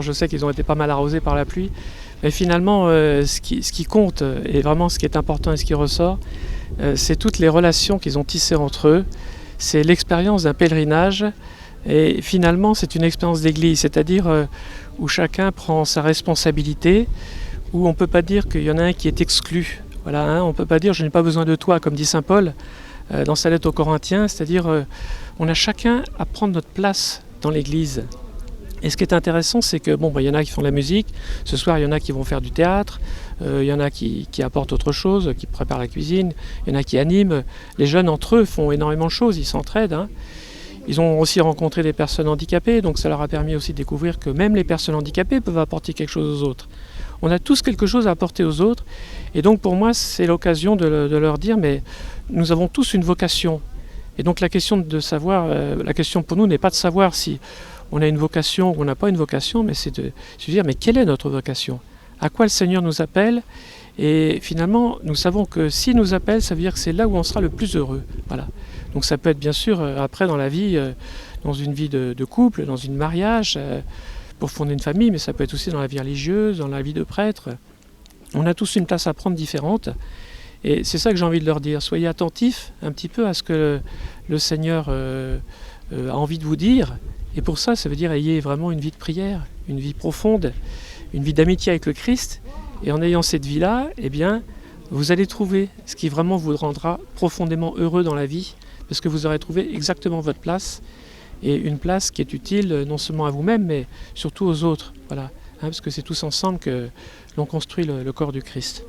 je sais qu'ils ont été pas mal arrosés par la pluie. Mais finalement, ce qui compte, et vraiment ce qui est important et ce qui ressort, c'est toutes les relations qu'ils ont tissées entre eux. C'est l'expérience d'un pèlerinage. Et finalement, c'est une expérience d'église, c'est-à-dire où chacun prend sa responsabilité, où on ne peut pas dire qu'il y en a un qui est exclu. Voilà, hein, on ne peut pas dire « je n'ai pas besoin de toi », comme dit saint Paul dans sa lettre aux Corinthiens, c'est-à-dire on a chacun à prendre notre place dans l'église. Et ce qui est intéressant, c'est que il y en a qui font de la musique, ce soir il y en a qui vont faire du théâtre, il y en a qui apportent autre chose, qui préparent la cuisine, il y en a qui animent. Les jeunes entre eux font énormément de choses, ils s'entraident, hein. Ils ont aussi rencontré des personnes handicapées, donc ça leur a permis aussi de découvrir que même les personnes handicapées peuvent apporter quelque chose aux autres. On a tous quelque chose à apporter aux autres, et donc pour moi c'est l'occasion de leur dire, mais nous avons tous une vocation. Et donc la question de savoir, la question pour nous n'est pas de savoir si on a une vocation ou on n'a pas une vocation, mais c'est de se dire, mais quelle est notre vocation? À quoi le Seigneur nous appelle? Et finalement, nous savons que s'il nous appelle, ça veut dire que c'est là où on sera le plus heureux. Voilà. Donc ça peut être bien sûr après dans la vie, dans une vie de couple, dans une mariage, pour fonder une famille, mais ça peut être aussi dans la vie religieuse, dans la vie de prêtre. On a tous une place à prendre différente. Et c'est ça que j'ai envie de leur dire. Soyez attentifs un petit peu à ce que le Seigneur a envie de vous dire. Et pour ça, ça veut dire ayez vraiment une vie de prière, une vie profonde, une vie d'amitié avec le Christ. Et en ayant cette vie-là, eh bien, vous allez trouver ce qui vraiment vous rendra profondément heureux dans la vie, parce que vous aurez trouvé exactement votre place, et une place qui est utile non seulement à vous-même, mais surtout aux autres. Voilà, hein, parce que c'est tous ensemble que l'on construit le corps du Christ.